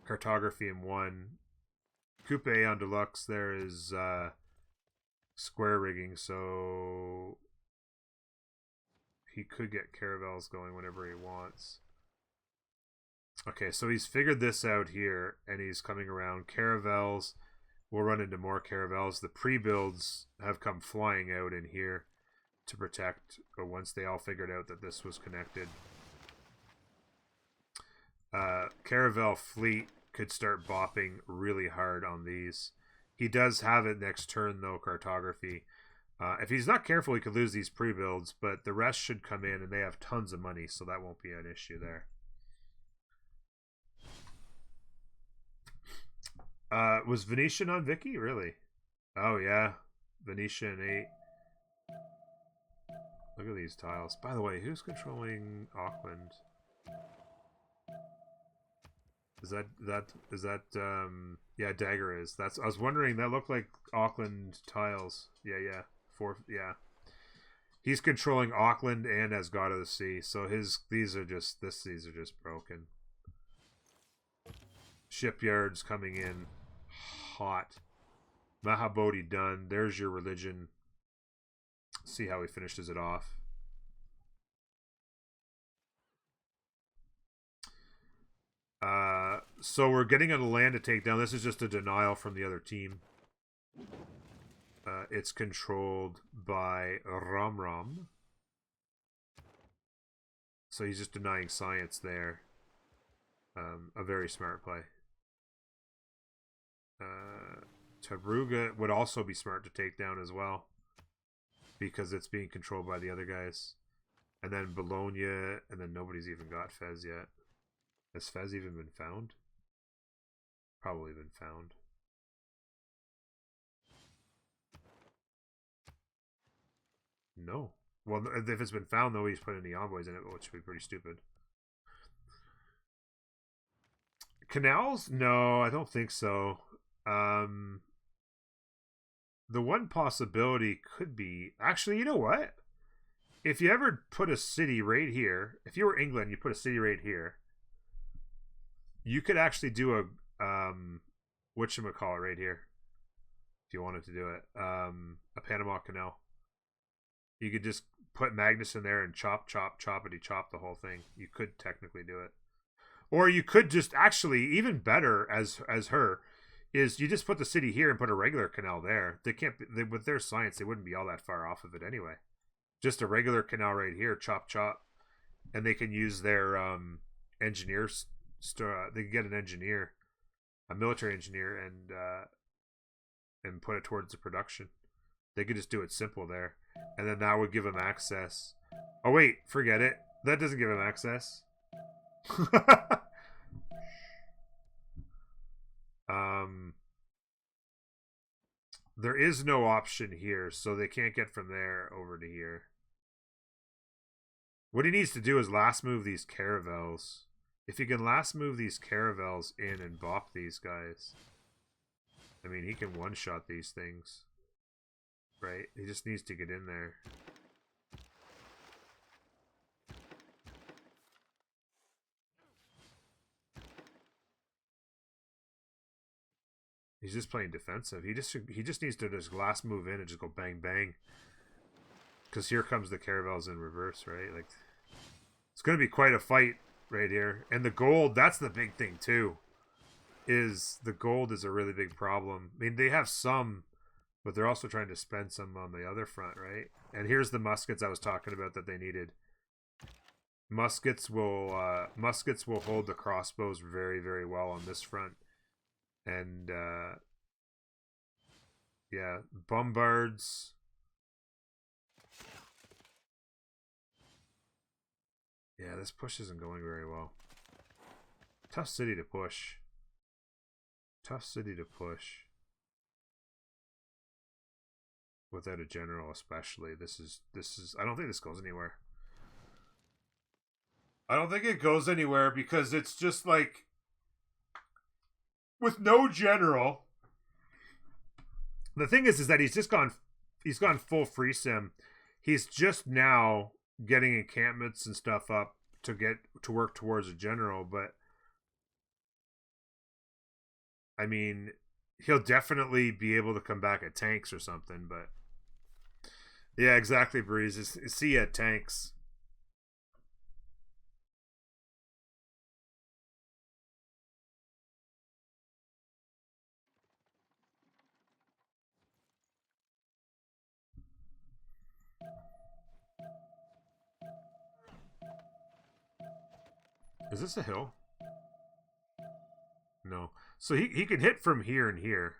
Cartography in 1. Coupe on Deluxe there is square rigging, so he could get caravels going whenever he wants. Okay, so he's figured this out here, and he's coming around. Caravels, we'll run into more caravels. The pre-builds have come flying out in here to protect, but once they all figured out that this was connected. Caravel fleet could start bopping really hard on these. He does have it next turn, though, cartography. If he's not careful, he could lose these pre-builds, but the rest should come in, and they have tons of money, so that won't be an issue there. Was Venetian on Vicky? Really? Oh, yeah. Venetian 8. Look at these tiles. By the way, who's controlling Auckland? Is that yeah, Dagger is. I was wondering, that looked like Auckland tiles. Yeah. Yeah. He's controlling Auckland and as God of the Sea. So these are just broken. Shipyards coming in hot. Mahabodhi done. There's your religion. See how he finishes it off. So we're getting on the land to take down. This is just a denial from the other team. It's controlled by Ram. So he's just denying science there. A very smart play. Tabruga would also be smart to take down as well, because it's being controlled by the other guys. And then Bologna, and then nobody's even got Fez yet. Has Fez even been found? Probably been found. No. Well, if it's been found, though, he's put any envoys in it, which would be pretty stupid. Canals? No, I don't think so. The one possibility could be... Actually, you know what? If you ever put a city right here, if you were England, you put a city right here, you could actually do a whatchamacallit right here, if you wanted to do it. A Panama Canal. You could just put Magnus in there and choppity chop the whole thing. You could technically do it. Or you could just actually, even better as her, is you just put the city here and put a regular canal there. They can't be, with their science, they wouldn't be all that far off of it anyway. Just a regular canal right here, chop, and they can use their engineers. They can get an engineer, a military engineer, and put it towards the production. They could just do it simple there, and then that would give them access. Oh wait, forget it. That doesn't give them access. There is no option here, so they can't get from there over to here. What he needs to do is last move these caravels. If he can last move these caravels in and bop these guys, I mean, he can one-shot these things. Right? He just needs to get in there. He's just playing defensive. He just needs to just last move in and just go bang bang. Because here comes the caravels in reverse, right? Like, it's going to be quite a fight right here. And the gold, that's the big thing too. Is the gold is a really big problem. I mean, they have some, but they're also trying to spend some on the other front, right? And here's the muskets I was talking about that they needed. Muskets will hold the crossbows very, very well on this front. And yeah, bombards. Yeah, this push isn't going very well. Tough city to push. Tough city to push. Without a general, especially. This is I don't think this goes anywhere. I don't think it goes anywhere because it's just like, with no general. The thing is that he's gone full free sim. He's just now getting encampments and stuff up to work towards a general, but I mean, he'll definitely be able to come back at tanks or something. But yeah, exactly, Breeze. See ya, tanks. Is this a hill? No. So he can hit from here and here.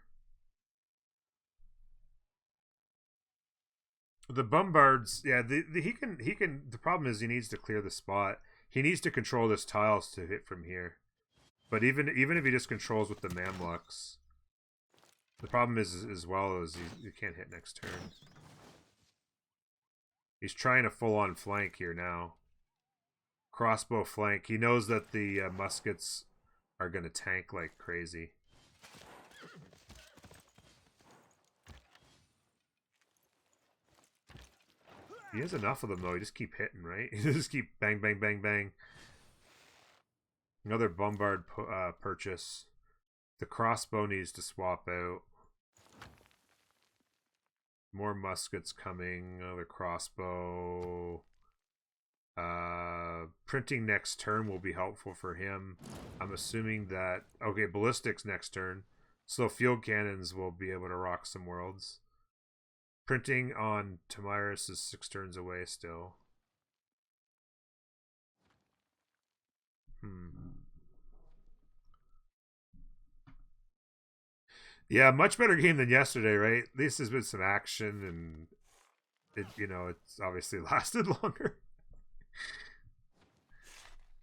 The bombards, yeah, he can. The problem is he needs to clear the spot. He needs to control this tiles to hit from here. But even if he just controls with the Mamluks, the problem is as well as he can't hit next turn. He's trying a full-on flank here now. Crossbow flank. He knows that the muskets are going to tank like crazy. He has enough of them, though. He just keep hitting, right? He just keep bang, bang, bang, bang. Another bombard purchase. The crossbow needs to swap out. More muskets coming. Another crossbow. Printing next turn will be helpful for him. I'm assuming that... Okay, ballistics next turn. So field cannons will be able to rock some worlds. Printing on Tamiris is 6 turns away still. Yeah, much better game than yesterday, right? At least there's been some action, and it's obviously lasted longer.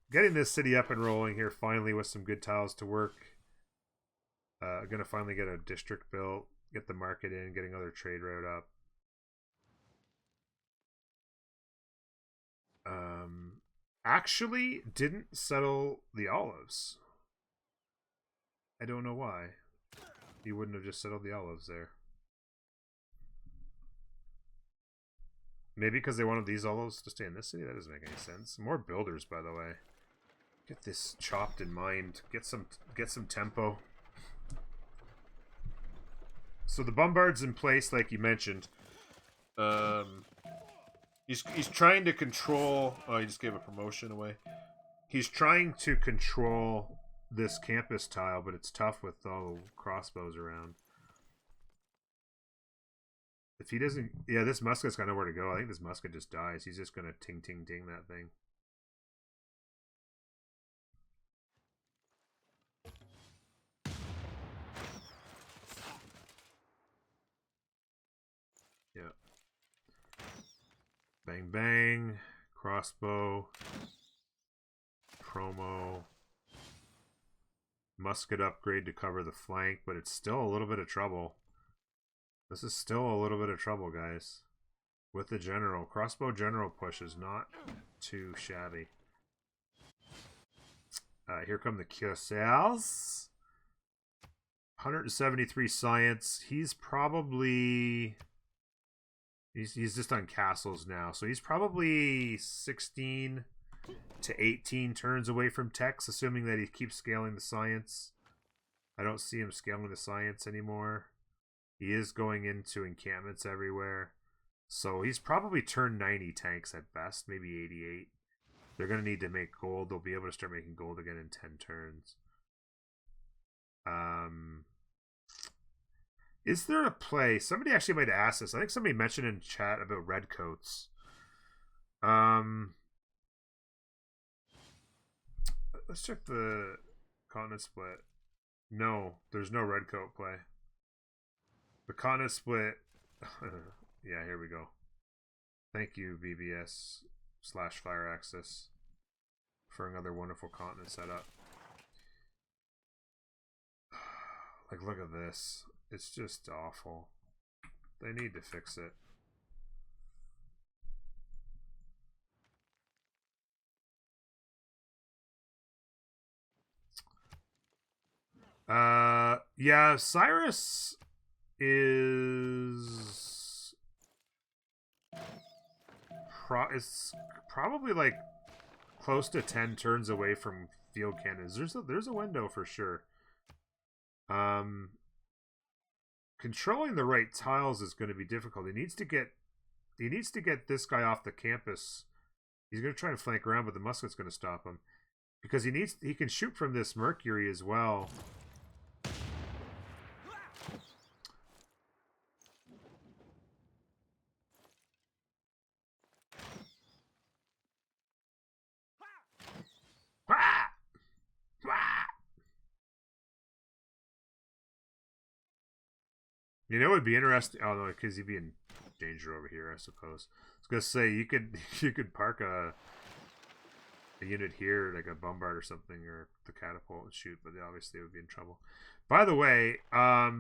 Getting this city up and rolling here finally with some good tiles to work. Gonna finally get a district built, get the market in, getting other trade route up. Actually didn't settle the olives. I don't know why. He wouldn't have just settled the olives there. Maybe because they wanted these olives to stay in this city? That doesn't make any sense. More builders, by the way. Get this chopped in mind. Get some tempo. So the bombard's in place, like you mentioned. He's trying to control... Oh, he just gave a promotion away. He's trying to control this campus tile, but it's tough with all the crossbows around. If he doesn't... Yeah, this musket's got nowhere to go. I think this musket just dies. He's just going to ting, ting, ting that thing. Yeah. Bang, bang. Crossbow. Promo. Musket upgrade to cover the flank, but it's still a little bit of trouble. This is still a little bit of trouble, guys. With the general. Crossbow general push is not too shabby. Here come the Cuites. 173 science. He's probably... He's just on castles now. So he's probably 16 to 18 turns away from techs, assuming that he keeps scaling the science. I don't see him scaling the science anymore. He is going into encampments everywhere. So he's probably turn 90 tanks at best, maybe 88. They're going to need to make gold. They'll be able to start making gold again in 10 turns. Is there a play? Somebody actually might ask this. I think somebody mentioned in chat about redcoats. Let's check the continent split. No, there's no redcoat play. The continent split. Yeah, here we go. Thank you, BBS/Fire Access, for another wonderful continent setup. Like, look at this. It's just awful. They need to fix it. Yeah, Cyrus is it's probably like close to 10 turns away from field cannons. There's a window for sure. controlling the right tiles is going to be difficult. He needs to get this guy off the campus. He's going to try and flank around, but the musket's going to stop him because he can shoot from this Mercury as well. You know, it would be interesting. Oh no, because he'd be in danger over here, I suppose. I was gonna say you could park a unit here, like a bombard or something, or the catapult and shoot, but obviously it would be in trouble. By the way,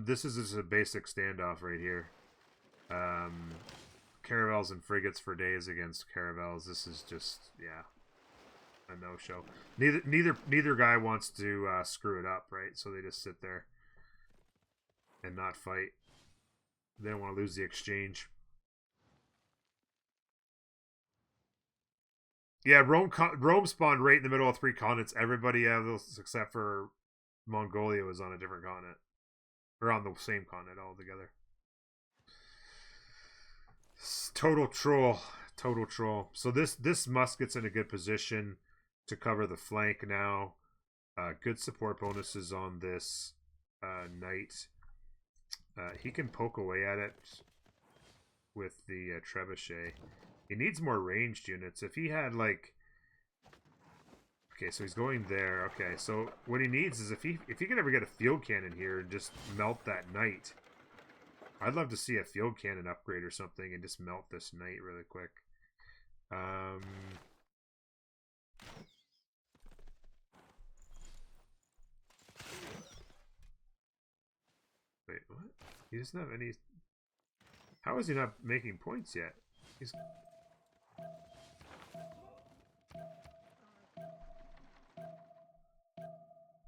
this is just a basic standoff right here. Caravels and frigates for days against caravels. This is just a no-show. Neither guy wants to screw it up, right? So they just sit there and not fight. They don't want to lose the exchange. Yeah, Rome spawned right in the middle of 3 continents. Everybody else except for Mongolia was on a different continent. Or on the same continent altogether. Total troll. Total troll. So this musket's in a good position to cover the flank now. Good support bonuses on this knight. He can poke away at it with the trebuchet. He needs more ranged units. If he had like, okay, so he's going there. Okay, so what he needs is if he could ever get a field cannon here and just melt that knight. I'd love to see a field cannon upgrade or something and just melt this knight really quick. Wait, what? He doesn't have any. How is he not making points yet? He's.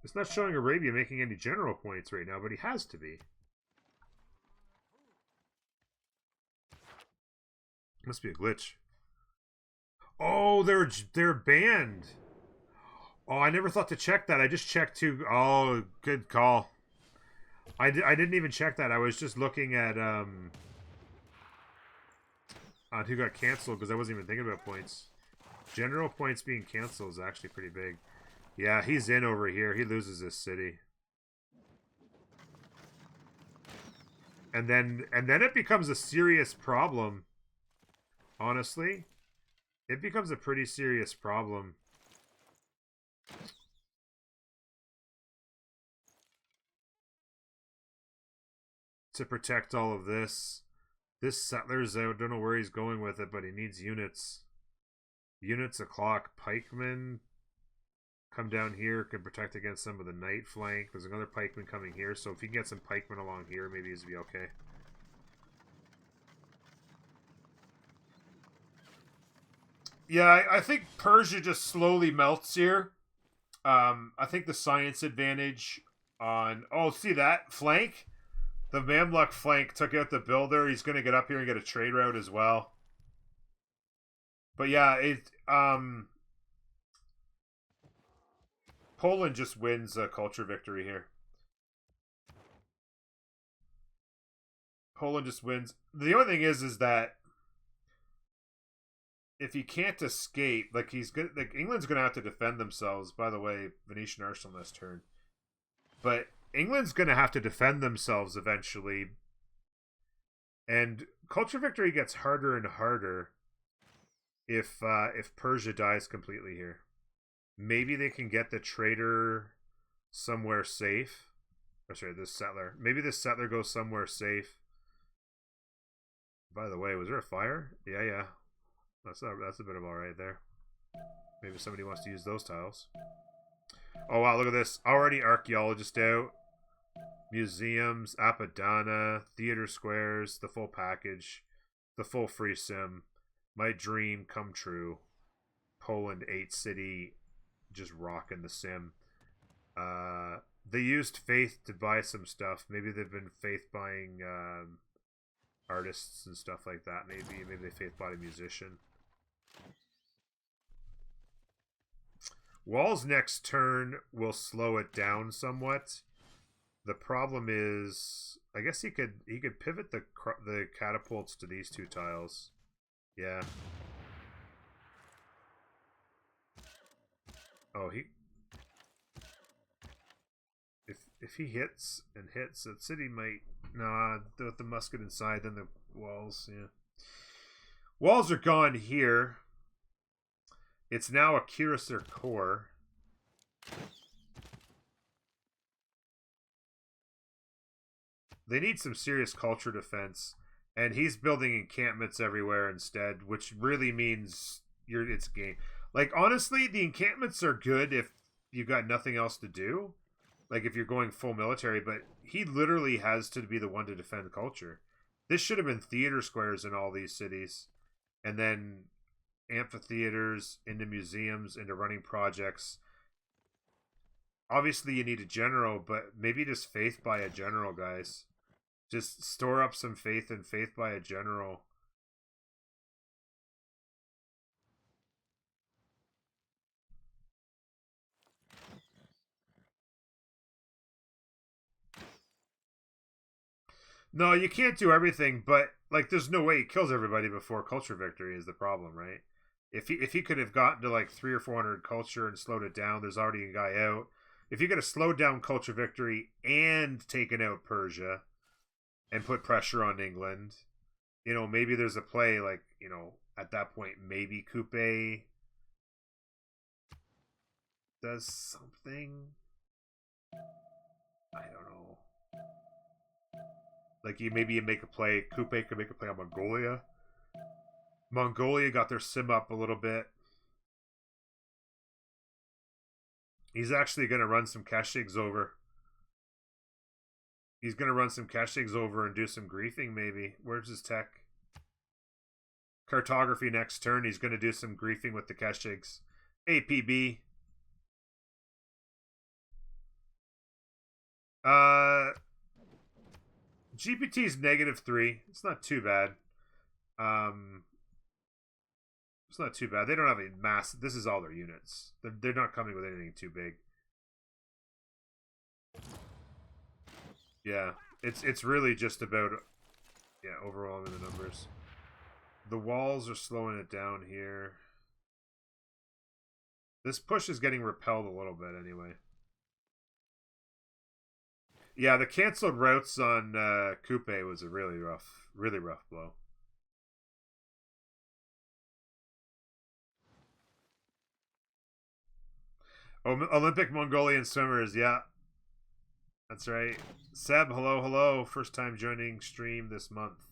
It's not showing Arabia making any general points right now, but he has to be. Must be a glitch. Oh, they're banned. Oh, I never thought to check that. I just checked too. Oh, good call. I didn't even check that. I was just looking at on who got canceled because I wasn't even thinking about points. General points being canceled is actually pretty big. Yeah, he's in over here. He loses this city. And then it becomes a serious problem. Honestly, it becomes a pretty serious problem. To protect all of this. This settler's out. Don't know where he's going with it, but he needs units. Units o'clock. Pikemen come down here, can protect against some of the night flank. There's another pikeman coming here, so if he can get some pikemen along here, maybe he's be okay. Yeah, I think Persia just slowly melts here. I think the science advantage on... Oh, see that? Flank? The Mamluk flank took out the builder. He's going to get up here and get a trade route as well. But yeah, Poland just wins a culture victory here. Poland just wins. The only thing is that if he can't escape, like he's good, like England's gonna have to defend themselves. By the way, Venetian Arsenal this turn, but England's gonna have to defend themselves eventually, and culture victory gets harder and harder if Persia dies completely here. Maybe they can get the trader somewhere safe. Oh, sorry, this settler. Maybe this settler goes somewhere safe. By the way, was there a fire? Yeah. That's a bit of alright there. Maybe somebody wants to use those tiles. Oh wow, look at this. Already archaeologist out. Museums, Apadana, theater squares, the full package. The full free sim. My dream come true. Poland 8 city. Just rocking the sim. They used Faith to buy some stuff. Maybe they've been Faith buying artists and stuff like that. Maybe they Faith bought a musician. Wall's next turn will slow it down somewhat. The problem is, I guess he could pivot the catapults to these two tiles. Yeah. Oh, if he hits and hits, that city might with the musket inside, then the walls. Yeah. Walls are gone here. It's now a Cuirassier core. They need some serious culture defense, and he's building encampments everywhere instead, which really means it's game. Like, honestly, the encampments are good if you got nothing else to do. Like, if you're going full military, but he literally has to be the one to defend culture. This should have been theater squares in all these cities, and then amphitheaters, into museums, into running projects. Obviously, you need a general, but maybe just faith by a general, guys. Just store up some faith and faith by a general. No, you can't do everything, but like, there's no way he kills everybody before culture victory is the problem, right? If he could have gotten to like 300 or 400 culture and slowed it down, there's already a guy out. If you could have slowed down culture victory and taken out Persia and put pressure on England, maybe there's a play like, at that point, maybe Cuite does something. I don't know. Like, maybe you make a play. Cuite could make a play on Mongolia. Mongolia got their sim up a little bit. He's actually going to run some Kashyyyks over. He's going to run some Kashyyyks over and do some griefing, maybe. Where's his tech? Cartography next turn. He's going to do some griefing with the Kashyyyks. APB. GPT's -3. It's not too bad. It's not too bad. They don't have a mass. This is all their units. They're not coming with anything too big. Yeah, it's really just about overwhelming the numbers. The walls are slowing it down here. This push is getting repelled a little bit anyway. Yeah, the canceled routes on Cuite was a really rough blow. Olympic Mongolian swimmers, yeah. That's right. Seb, hello. First time joining stream this month.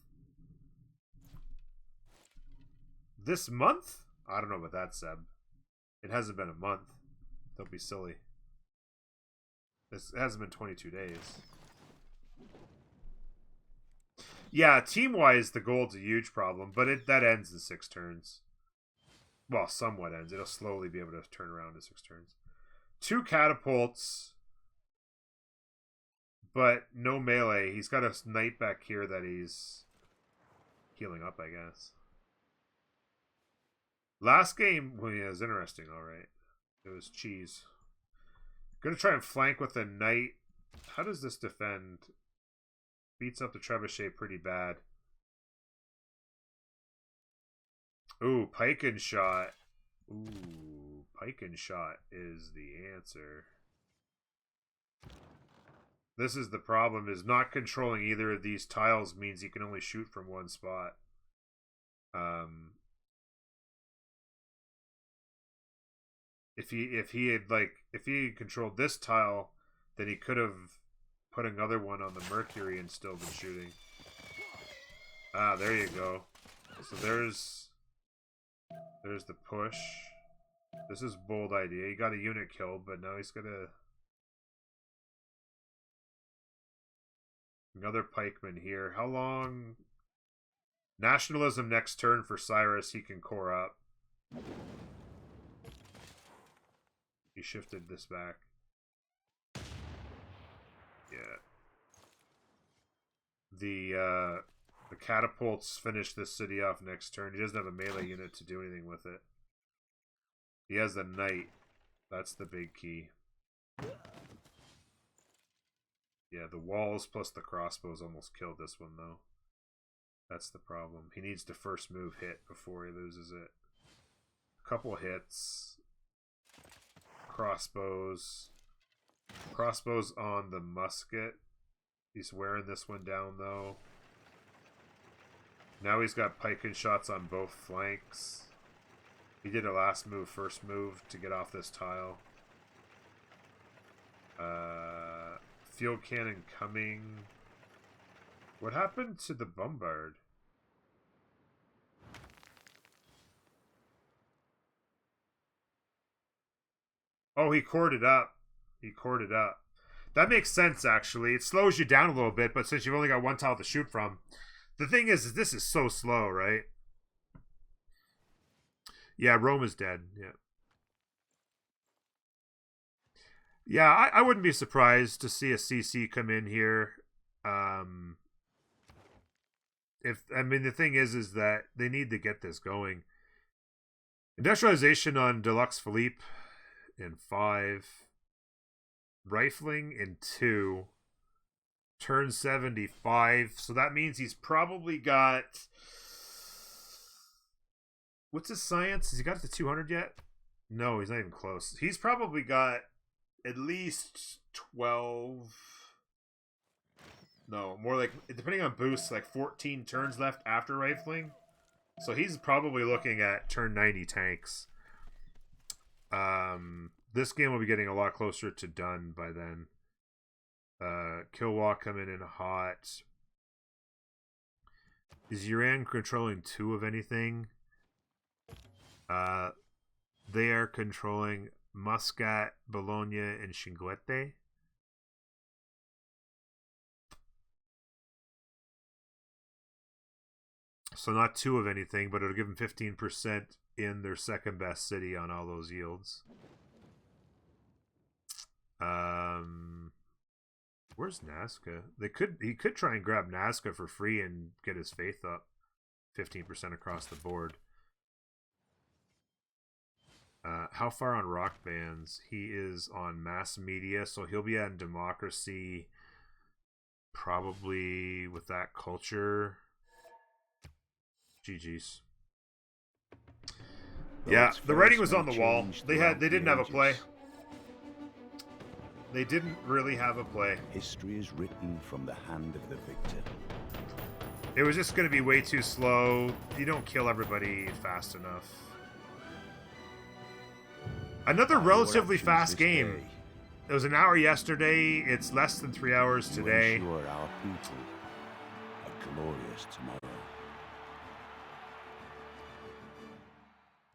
This month? I don't know about that, Seb. It hasn't been a month. Don't be silly. It hasn't been 22 days. Yeah, team-wise, the gold's a huge problem, but that ends in 6 turns. Well, somewhat ends. It'll slowly be able to turn around in 6 turns. 2 catapults, but no melee. He's got a knight back here that he's healing up, I guess. Last game was interesting, alright. It was cheese. Gonna try and flank with a knight. How does this defend? Beats up the trebuchet pretty bad. Ooh, pike and shot. Ooh, pike and shot is the answer. This is the problem, is not controlling either of these tiles means you can only shoot from one spot. If he had controlled this tile, then he could have put another one on the Mercury and still been shooting. Ah, there you go. So there's the push. This is bold idea. He got a unit killed, but now he's gonna another pikeman here. How long? Nationalism next turn for Cyrus. He can core up. He shifted this back. Yeah. The catapults finish this city off next turn. He doesn't have a melee unit to do anything with it. He has a knight. That's the big key. Yeah, the walls plus the crossbows almost killed this one, though. That's the problem. He needs to first move hit before he loses it. A couple hits. Crossbows. Crossbows on the musket. He's wearing this one down, though. Now he's got pike and shots on both flanks. He did a last move, first move to get off this tile. Field cannon coming. What happened to the bombard? Oh, he corded up. He corded up. That makes sense, actually. It slows you down a little bit, but since you've only got one tile to shoot from. The thing is this is so slow, right? Yeah, Rome is dead. Yeah. Yeah, I wouldn't be surprised to see a CC come in here. The thing is that they need to get this going. Industrialization on Deluxe Philippe in 5. Rifling in 2. Turn 75. So that means he's probably got... What's his science? Has he got to 200 yet? No, he's not even close. He's probably got at least 12... No, more like, depending on boosts, like 14 turns left after rifling. So he's probably looking at turn 90 tanks. This game will be getting a lot closer to done by then. Killwalk coming in hot. Is Iran controlling 2 of anything? They are controlling Muscat, Bologna, and Cinguete. So not 2 of anything, but it'll give them 15% in their second best city on all those yields. Where's Nazca? He could try and grab Nazca for free and get his faith up 15% across the board. How far on rock bands? He is on mass media, so he'll be on democracy probably with that culture. GG's. Yeah, the writing was on the wall. They didn't have a play. They didn't really have a play. History is written from the hand of the victor. It was just going to be way too slow. You don't kill everybody fast enough. Another relatively fast game. It was an hour yesterday. It's less than 3 hours today. You ensure our people a glorious tomorrow.